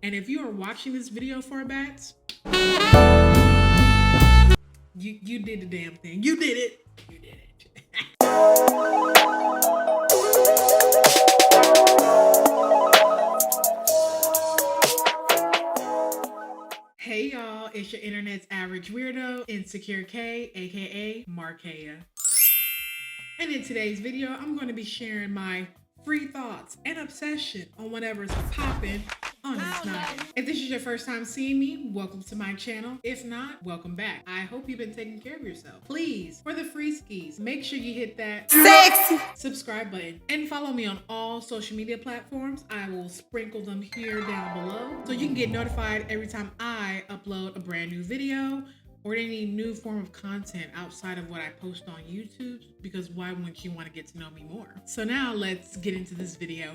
And if you are watching this video, Four Bats, you did the damn thing. You did it. You did it. Hey y'all, it's your internet's average weirdo, Insecure K, aka Markeia. And in today's video, I'm going to be sharing my free thoughts and obsession on whatever's popping on this night. If this is your first time seeing me, welcome to my channel. If not, welcome back. I hope you've been taking care of yourself. Please, for the free skis, make sure you hit that sexy subscribe button and follow me on all social media platforms. I will sprinkle them here down below so you can get notified every time I upload a brand new video or any new form of content outside of what I post on YouTube, because why wouldn't you want to get to know me more? So now let's get into this video.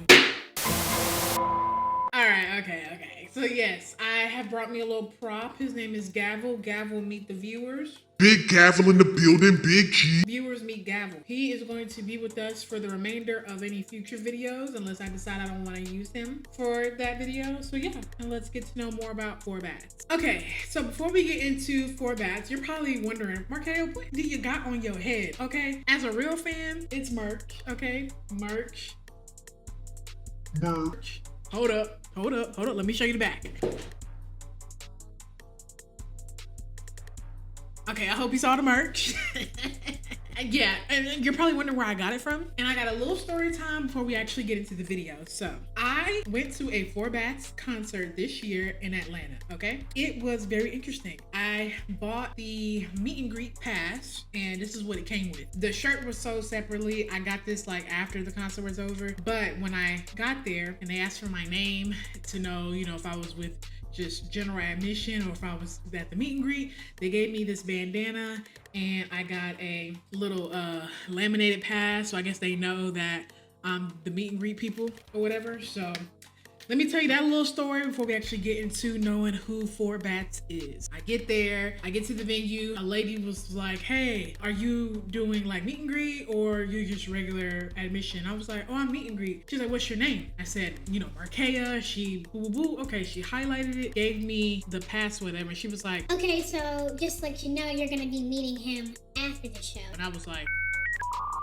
All right, okay. So yes, I have brought me a little prop. His name is Gavel. Gavel, meet the viewers. Big Gavel in the building, Big G. Viewers, meet Gavel. He is going to be with us for the remainder of any future videos, unless I decide I don't want to use him for that video. So yeah, and let's get to know more about Four Bats. Okay, so before we get into Four Bats, you're probably wondering, Markeia, what do you got on your head? Okay, as a real fan, it's merch. Okay, merch. Hold up. Let me show you the back. Okay, I hope you saw the merch. Yeah, and you're probably wondering where I got it from. And I got a little story time before we actually get into the video. So I went to a Four Bats concert this year in Atlanta, okay? It was very interesting. I bought the meet and greet pass, and this is what it came with. The shirt was sold separately. I got this like after the concert was over. But when I got there and they asked for my name to know, if I was with just general admission or if I was at the meet and greet, they gave me this bandana and I got a little laminated pass. So I guess they know that I'm the meet and greet people or whatever. So let me tell you that little story before we actually get into knowing who Four Bats is. I get there, I get to the venue. A lady was like, hey, are you doing like meet and greet or you just regular admission? I was like, oh, I'm meet and greet. She's like, what's your name? I said, Markeia. She boo. Okay, she highlighted it, gave me the pass, whatever. She was like, okay, so just to let you know, you're gonna be meeting him after the show. and I was like,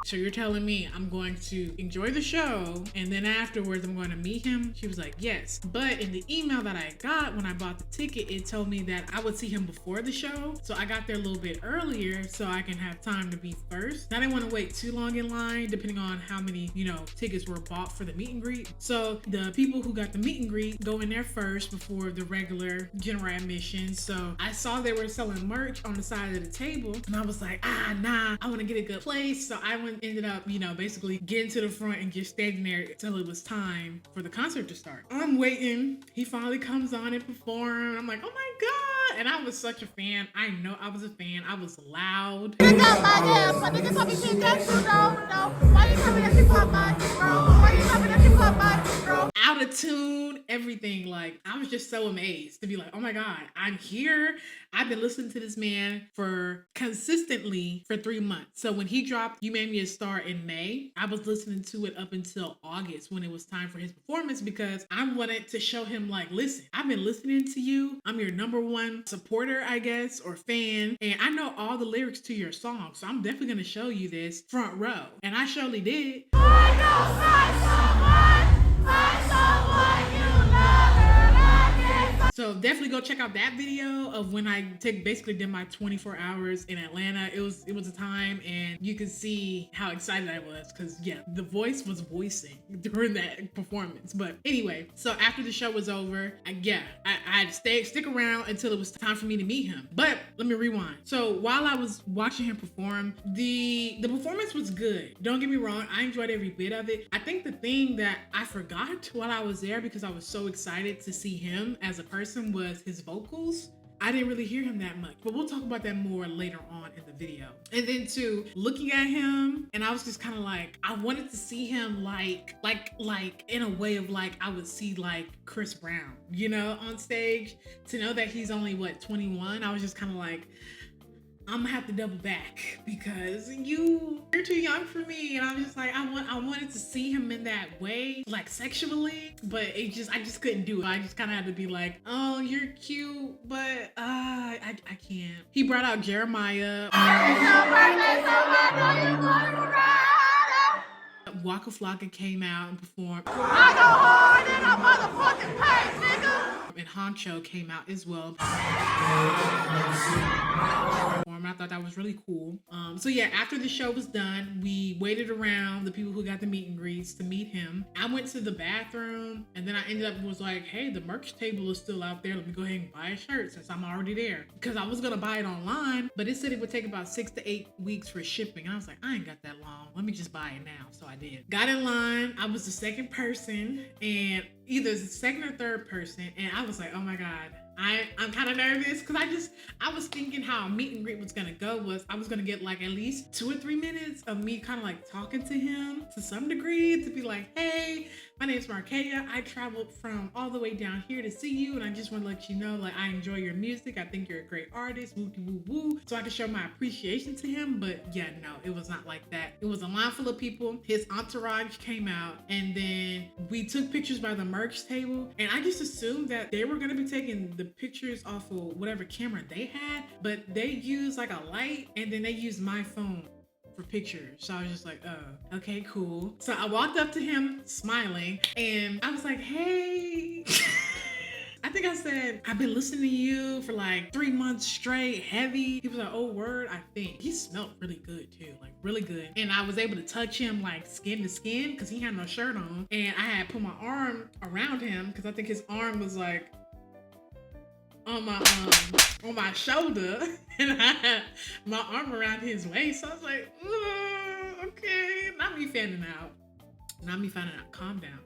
so you're telling me I'm going to enjoy the show and then afterwards I'm going to meet him? She was like, yes. But in the email that I got when I bought the ticket, it told me that I would see him before the show. So I got there a little bit earlier so I can have time to be first. I didn't want to wait too long in line, depending on how many, tickets were bought for the meet and greet. So the people who got the meet and greet go in there first before the regular general admission. So I saw they were selling merch on the side of the table and I was like, nah, I want to get a good place. So I ended up, basically getting to the front and just standing there till it was time for the concert to start. I'm waiting. He finally comes on and performs. I'm like, oh my God. And I was such a fan. I know I was a fan. I was loud. Out of tune, everything. Like, I was just so amazed to be like, oh my God, I'm here. I've been listening to this man for consistently for 3 months. So when he dropped You Made Me a Star in May, I was listening to it up until August when it was time for his performance, because I wanted to show him like, listen, I've been listening to you. I'm your #1 supporter, I guess, or fan. And I know all the lyrics to your song. So I'm definitely going to show you this front row. And I surely did. So definitely go check out that video of when I basically did my 24 hours in Atlanta. It was a time, and you can see how excited I was because yeah, the voice was voicing during that performance. But anyway, so after the show was over, I had to stick around until it was time for me to meet him. But let me rewind. So while I was watching him perform, the performance was good. Don't get me wrong, I enjoyed every bit of it. I think the thing that I forgot while I was there, because I was so excited to see him as a person, was his vocals. I didn't really hear him that much, but we'll talk about that more later on in the video. And then too, looking at him, and I was just kind of like, I wanted to see him like in a way of like, I would see like Chris Brown, on stage, to know that he's only 21. I was just kind of like, I'm gonna have to double back because you're too young for me. And I'm just like, I wanted to see him in that way, like sexually, but I just couldn't do it. I just kind of had to be like, oh, you're cute, but I can't. He brought out Jeremiah. Waka Flocka came out and performed. I go hard in a motherfucking paint, nigga. And Honcho came out as well. I thought that was really cool. So yeah, after the show was done, we waited around the people who got the meet and greets to meet him. I went to the bathroom and then I ended up was like, hey, the merch table is still out there. Let me go ahead and buy a shirt since I'm already there. Because I was gonna buy it online, but it said it would take about 6 to 8 weeks for shipping. And I was like, I ain't got that long. Let me just buy it now. So I did. Got in line. I was the second person and either the second or third person. And I was like, oh my God. I'm kind of nervous because I was thinking how a meet and greet was gonna go was I was gonna get like at least 2 or 3 minutes of me kind of like talking to him to some degree to be like, hey, my name's Markeia. I traveled from all the way down here to see you, and I just want to let you know, like, I enjoy your music. I think you're a great artist. Woo woo woo. So I could show my appreciation to him. But yeah, no, it was not like that. It was a line full of people. His entourage came out, and then we took pictures by the merch table. And I just assumed that they were gonna be taking the pictures off of whatever camera they had, but they used like a light, and then they used my phone for pictures. So I was just like, oh, okay, cool. So I walked up to him smiling and I was like, hey. I think I said, I've been listening to you for like 3 months straight, heavy. He was like, oh, word, I think. He smelled really good too, like really good. And I was able to touch him like skin to skin because he had no shirt on. And I had put my arm around him because I think his arm was like on my shoulder, and I had my arm around his waist. So I was like, okay, not me fanning out. Calm down.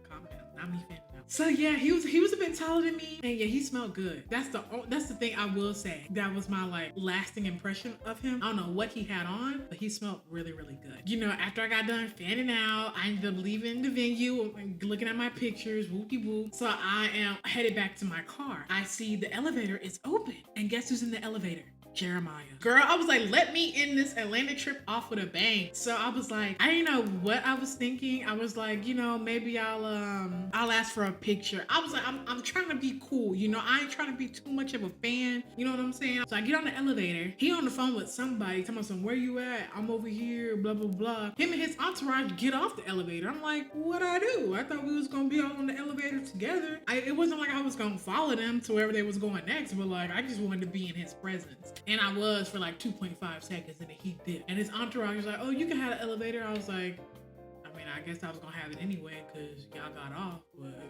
Not me fanning out. So yeah, he was a bit taller than me, and yeah, he smelled good. That's the thing I will say. That was my like lasting impression of him. I don't know what he had on, but he smelled really, really good. You know, after I got done fanning out, I ended up leaving the venue and looking at my pictures, whoop-de-whoop. So I am headed back to my car. I see the elevator is open, and guess who's in the elevator? Jeremiah. Girl, I was like, let me end this Atlanta trip off with a bang. So I was like, I didn't know what I was thinking. I was like, you know, maybe I'll ask for a picture. I was like, I'm trying to be cool. You know, I ain't trying to be too much of a fan. You know what I'm saying? So I get on the elevator. He on the phone with somebody telling me, where you at? I'm over here, blah, blah, blah. Him and his entourage get off the elevator. I'm like, what'd I do? I thought we was gonna be all on the elevator together. It wasn't like I was gonna follow them to wherever they was going next, but like, I just wanted to be in his presence. And I was for like 2.5 seconds, and then he did. And his entourage was like, oh, you can have the elevator. I was like, I mean, I guess I was gonna have it anyway because y'all got off, but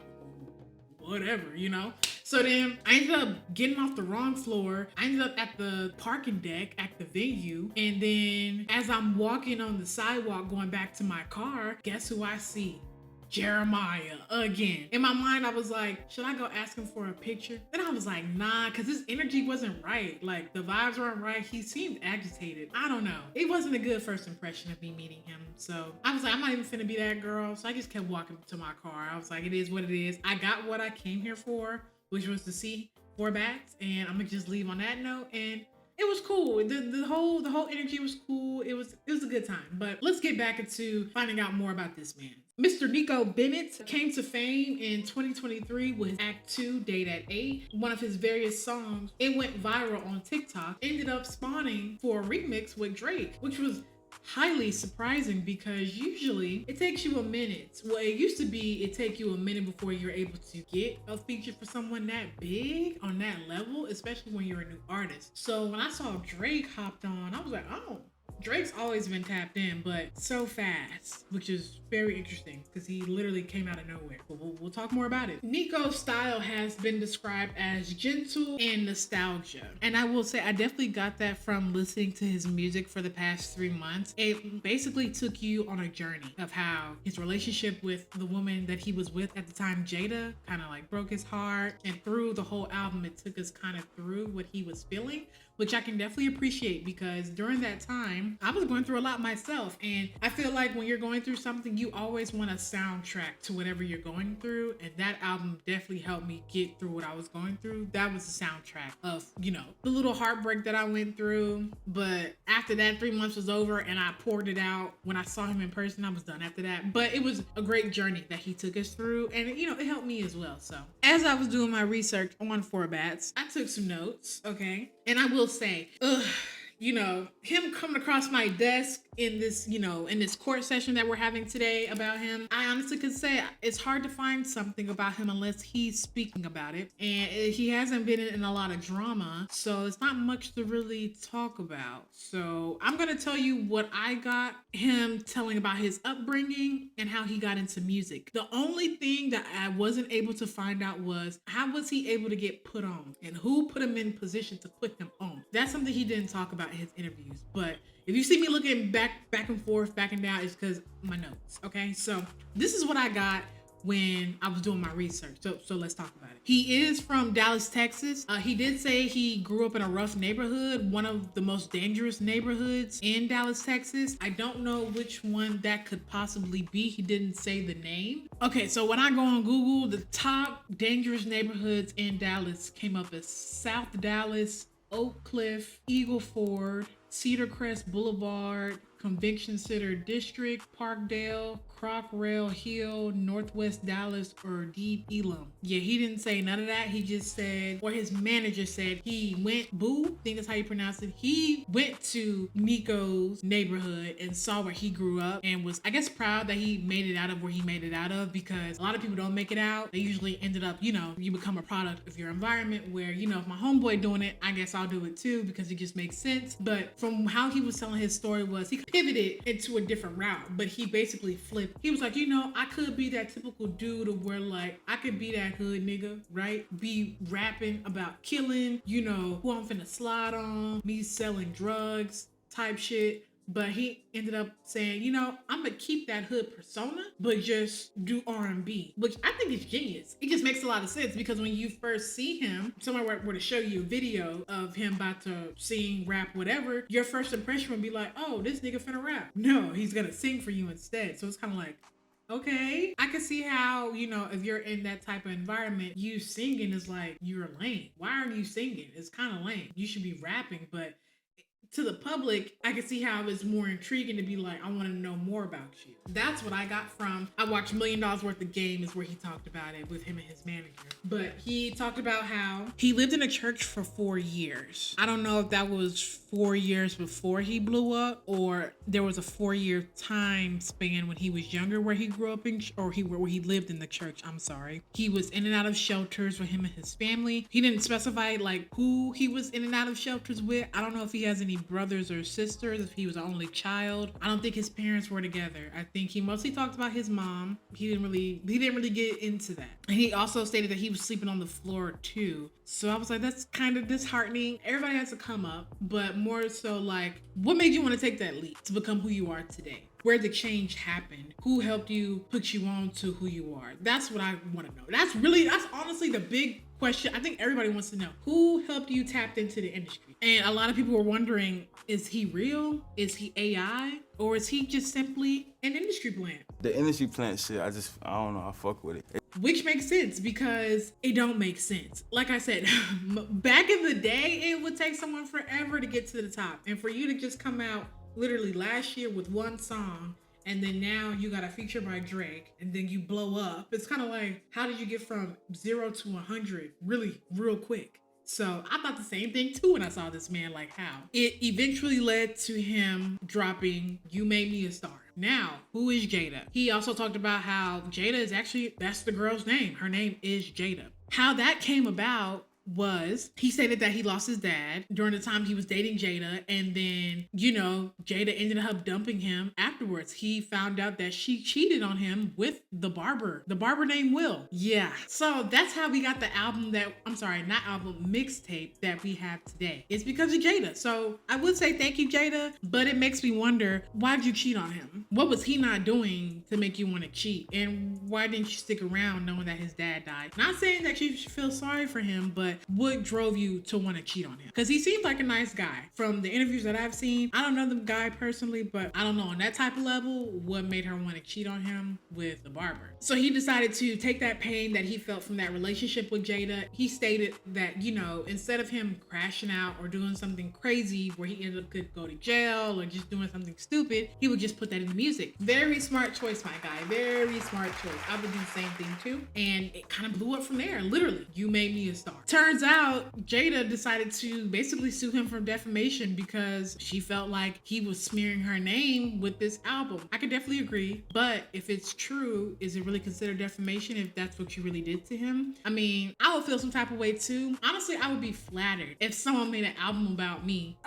whatever, you know? So then I ended up getting off the wrong floor. I ended up at the parking deck at the venue. And then as I'm walking on the sidewalk going back to my car, guess who I see? Jeremiah again. In my mind, I was like, should I go ask him for a picture? Then I was like, nah, because his energy wasn't right. Like, the vibes weren't right. He seemed agitated. I don't know. It wasn't a good first impression of me meeting him. So I was like, I'm not even finna be that girl. So I just kept walking to my car. I was like, it is what it is. I got what I came here for, which was to see Four Bats. And I'm gonna just leave on that note. And it was cool. The whole energy was cool. It was a good time. But let's get back into finding out more about this man. Mr. Nico Bennett came to fame in 2023 with Act 2, Date at 8. One of his various songs, it went viral on TikTok, ended up spawning for a remix with Drake, which was highly surprising because usually it takes you a minute. Well, it used to be it take you a minute before you're able to get a feature for someone that big on that level, especially when you're a new artist. So when I saw Drake hopped on, I was like, oh, Drake's always been tapped in, but so fast, which is very interesting because he literally came out of nowhere. But we'll talk more about it. Nico's style has been described as gentle and nostalgia. And I will say, I definitely got that from listening to his music for the past 3 months. It basically took you on a journey of how his relationship with the woman that he was with at the time, Jada, kind of like broke his heart. And through the whole album, it took us kind of through what he was feeling, which I can definitely appreciate because during that time, I was going through a lot myself. And I feel like when you're going through something, you always want a soundtrack to whatever you're going through. And that album definitely helped me get through what I was going through. That was the soundtrack of, you know, the little heartbreak that I went through. But after that, 3 months was over and I poured it out. When I saw him in person, I was done after that. But it was a great journey that he took us through. And, you know, it helped me as well. So as I was doing my research on Forbats, I took some notes, okay? And I will say, you know, him coming across my desk in this, you know, in this court session that we're having today about him, I honestly could say it's hard to find something about him unless he's speaking about it. And he hasn't been in a lot of drama, so it's not much to really talk about. So I'm going to tell you what I got him telling about his upbringing and how he got into music. The only thing that I wasn't able to find out was how was he able to get put on and who put him in position to put him on. That's something he didn't talk about in his interviews. But if you see me looking back and forth, back and down, it's because my notes. Okay, so this is what I got when I was doing my research. So let's talk about it. He is from Dallas, Texas. He did say he grew up in a rough neighborhood, one of the most dangerous neighborhoods in Dallas, Texas. I don't know which one that could possibly be. He didn't say the name. Okay, so when I go on Google, the top dangerous neighborhoods in Dallas came up as South Dallas, Oak Cliff, Eagle Ford, Cedar Crest Boulevard, Convention Center District, Parkdale, Crockrell Hill, Northwest Dallas, or Deep Elam. Yeah, he didn't say none of that. He just said, or his manager said, he went, Boo, I think that's how you pronounce it. He went to Nico's neighborhood and saw where he grew up and was, I guess, proud that he made it out of where he made it out of, because a lot of people don't make it out. They usually ended up, you know, you become a product of your environment where, you know, if my homeboy doing it, I guess I'll do it too because it just makes sense. But from how he was telling his story was he pivoted into a different route, but he basically flipped. He was like, you know, I could be that typical dude of where like I could be that hood nigga, right? Be rapping about killing, you know, who I'm finna slide on, me selling drugs type shit. But he ended up saying, you know, I'm gonna keep that hood persona, but just do R&B, which I think is genius. It just makes a lot of sense because when you first see him, someone were to show you a video of him about to sing, rap, whatever, your first impression would be like, oh, this nigga finna rap. No, he's gonna sing for you instead. So it's kind of like, okay, I can see how, you know, if you're in that type of environment, you singing is like, you're lame. Why aren't you singing? It's kind of lame. You should be rapping, but to the public, I can see how it's more intriguing to be like, I want to know more about you. That's what I got from, I watched $1 Million Worth of Game is where he talked about it with him and his manager. But he talked about how he lived in a church for 4 years. I don't know if that was 4 years before he blew up or there was a 4-year time span when he was younger where he grew up in, or where he lived in the church. I'm sorry. He was in and out of shelters with him and his family. He didn't specify like who he was in and out of shelters with. I don't know if he has any brothers or sisters, if he was the only child. I don't think his parents were together. I think he mostly talked about his mom. He didn't really get into that. And he also stated that he was sleeping on the floor too. So I was like, that's kind of disheartening. Everybody has to come up, but more so like, what made you want to take that leap to become who you are today? Where the change happened? Who helped you put you on to who you are? That's what I want to know. That's honestly the big question. I think everybody wants to know who helped you tap into the industry. And a lot of people were wondering, is he real? Is he AI? Or is he just simply an industry plant? The industry plant shit, I don't know, I fuck with it. Which makes sense because it don't make sense. Like I said, back in the day, it would take someone forever to get to the top. And for you to just come out literally last year with one song, and then now you got a feature by Drake, and then you blow up. It's kind of like, how did you get from 0 to 100 really real quick? So I thought the same thing too when I saw this man, like how it eventually led to him dropping You Made Me a Star. Now, who is Jada? He also talked about how Jada is actually, that's the girl's name. Her name is Jada. How that came about was he stated that he lost his dad during the time he was dating Jada, and then, you know, Jada ended up dumping him afterwards. He found out that she cheated on him with the barber named Will. Yeah. So that's how we got the mixtape that we have today. It's because of Jada. So I would say thank you, Jada, but it makes me wonder, why'd you cheat on him? What was he not doing to make you want to cheat? And why didn't you stick around knowing that his dad died? Not saying that you should feel sorry for him, but but what drove you to want to cheat on him? Because he seemed like a nice guy from the interviews that I've seen. I don't know the guy personally, but I don't know on that type of level what made her want to cheat on him with the barber. So he decided to take that pain that he felt from that relationship with Jada. He stated that, you know, instead of him crashing out or doing something crazy where he ended up could go to jail or just doing something stupid, he would just put that in the music. Very smart choice, my guy. Very smart choice. I would do the same thing too. And it kind of blew up from there. Literally, you made me a star. Turns out Jada decided to basically sue him for defamation because she felt like he was smearing her name with this album. I could definitely agree, but if it's true, is it really considered defamation if that's what you really did to him? I mean, I would feel some type of way too. Honestly, I would be flattered if someone made an album about me.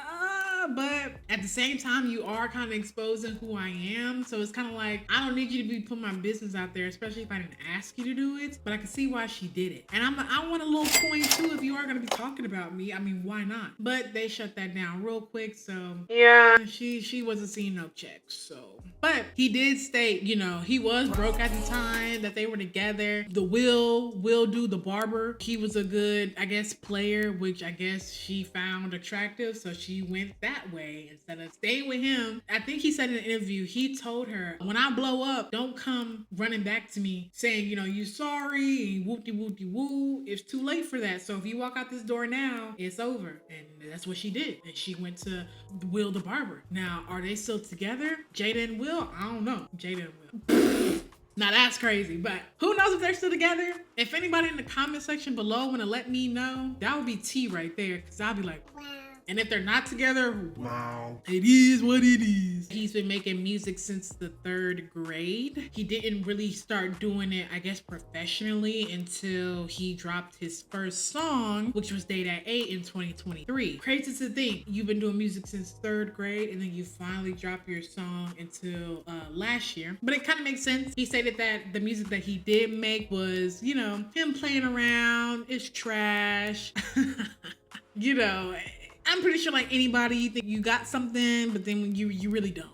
But at the same time, you are kind of exposing who I am. So it's kind of like, I don't need you to be putting my business out there, especially if I didn't ask you to do it. But I can see why she did it. And I want a little coin too if you are going to be talking about me. I mean, why not? But they shut that down real quick. So yeah, she wasn't seeing no checks. So, but he did state, you know, he was broke at the time that they were together. The Will do the barber. He was a good, I guess, player, which I guess she found attractive. So she went that way instead of staying with him. I think he said in an interview, he told her, when I blow up, don't come running back to me saying, you know, you sorry and whoop-de-whoop-de-woo. It's too late for that. So if you walk out this door now, it's over. And that's what she did. And she went to Will the barber. Now, are they still together? Jada and Will? I don't know. Jada and Will. Now that's crazy, but who knows if they're still together? If anybody in the comment section below want to let me know, that would be tea right there. Cause I'll be like, wow. And if they're not together, wow, it is what it is. He's been making music since the 3rd grade. He didn't really start doing it, I guess, professionally until he dropped his first song, which was Date at 8 in 2023. Crazy to think you've been doing music since 3rd grade and then you finally drop your song until last year. But it kind of makes sense. He stated that the music that he did make was, you know, him playing around. It's trash. You know, I'm pretty sure like anybody, you think you got something, but then when you really don't,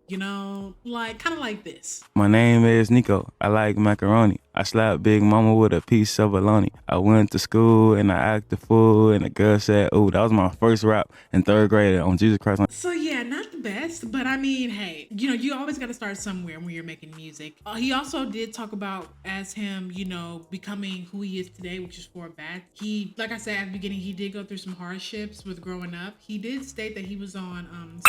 you know, like kind of like this. My name is Nico. I like macaroni. I slapped Big Mama with a piece of bologna. I went to school and I acted fool and the girl said, oh, that was my first rap in 3rd grade on Jesus Christ. So yeah, not the best, but I mean, hey, you know, you always got to start somewhere when you're making music. He also did talk about as him, you know, becoming who he is today, which is for bad. He, like I said at the beginning, he did go through some hardships with growing up. He did state that he was on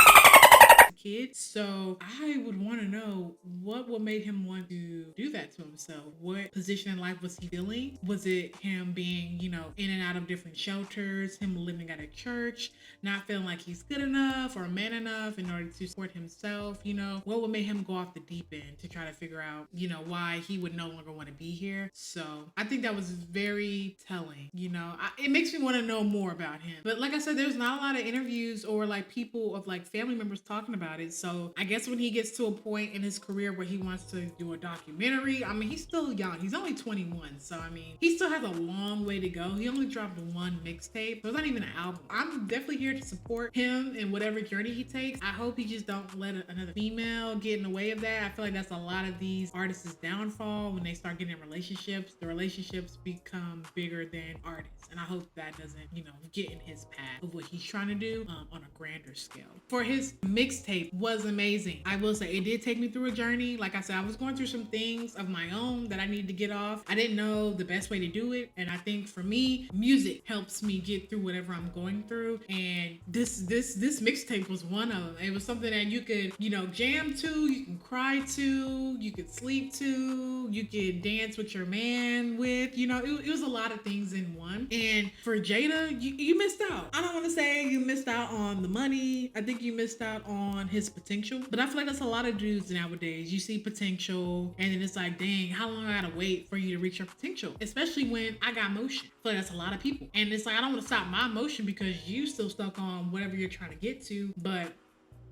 kid. So I would want to know what made him want to do that to himself. What position in life was he feeling? Was it him being, you know, in and out of different shelters, him living at a church, not feeling like he's good enough or man enough in order to support himself? You know, what would make him go off the deep end to try to figure out, you know, why he would no longer want to be here? So I think that was very telling. You know, it makes me want to know more about him. But like I said, there's not a lot of interviews or like people of like family members talking about it. So I guess when he gets to a point in his career where he wants to do a documentary, I mean, he's still young. He's only 21. So I mean, he still has a long way to go. He only dropped one mixtape. So it's not even an album. I'm definitely here to support him in whatever journey he takes. I hope he just don't let another female get in the way of that. I feel like that's a lot of these artists' downfall when they start getting in relationships. The relationships become bigger than artists. And I hope that doesn't, you know, get in his path of what he's trying to do on a grander scale. For his mixtape was amazing. I will say it did take me through a journey. Like I said, I was going through some things of my own that I needed to get off. I didn't know the best way to do it. And I think for me, music helps me get through whatever I'm going through. And this mixtape was one of them. It was something that you could, you know, jam to, you can cry to, you could sleep to, you could dance with your man with, you know, it was a lot of things in one. And for Jada, you missed out. I don't want to say you missed out on the money. I think you missed out on his potential. But I feel like that's a lot of dudes nowadays. You see potential and then it's like, dang, how long I gotta wait for you to reach your potential? Especially when I got motion. I feel like that's a lot of people. And it's like, I don't want to stop my motion because you still stuck on whatever you're trying to get to. But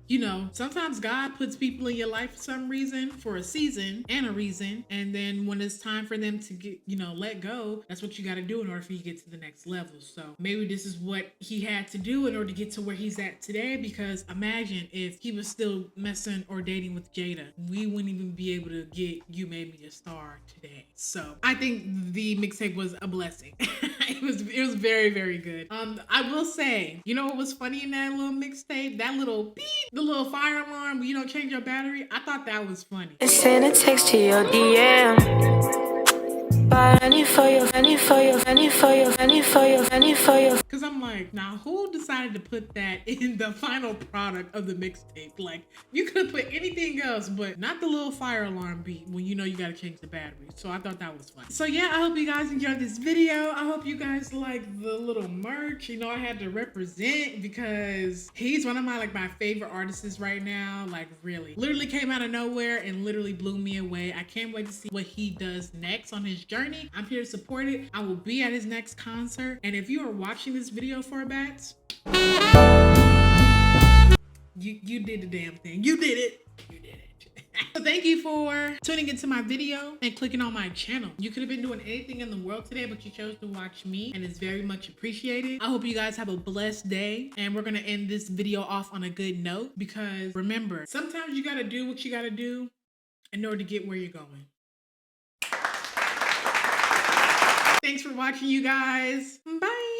you know, sometimes God puts people in your life for some reason, for a season and a reason. And then when it's time for them to get, you know, let go, that's what you got to do in order for you to get to the next level. So maybe this is what he had to do in order to get to where he's at today, because imagine if he was still messing or dating with Jada, we wouldn't even be able to get You Made Me a Star today. So I think the mixtape was a blessing. It was very, very good. I will say, you know what was funny in that little mixtape? That little beep, the little fire alarm when you don't change your battery. I thought that was funny. Send a text to your DM. Cause I'm like, now who decided to put that in the final product of the mixtape? Like, you could put anything else, but not the little fire alarm beat when you know you gotta change the battery. So I thought that was fun. So yeah, I hope you guys enjoyed this video. I hope you guys like the little merch. You know, I had to represent because he's one of my favorite artists right now. Like, really, literally came out of nowhere and literally blew me away. I can't wait to see what he does next on his journey. I'm here to support it. I will be at his next concert. And if you are watching this video, for Bats, you did the damn thing. You did it. You did it. So thank you for tuning into my video and clicking on my channel. You could have been doing anything in the world today, but you chose to watch me, and it's very much appreciated. I hope you guys have a blessed day, and we're gonna end this video off on a good note, because remember, sometimes you gotta do what you gotta do in order to get where you're going. Thanks for watching, you guys. Bye.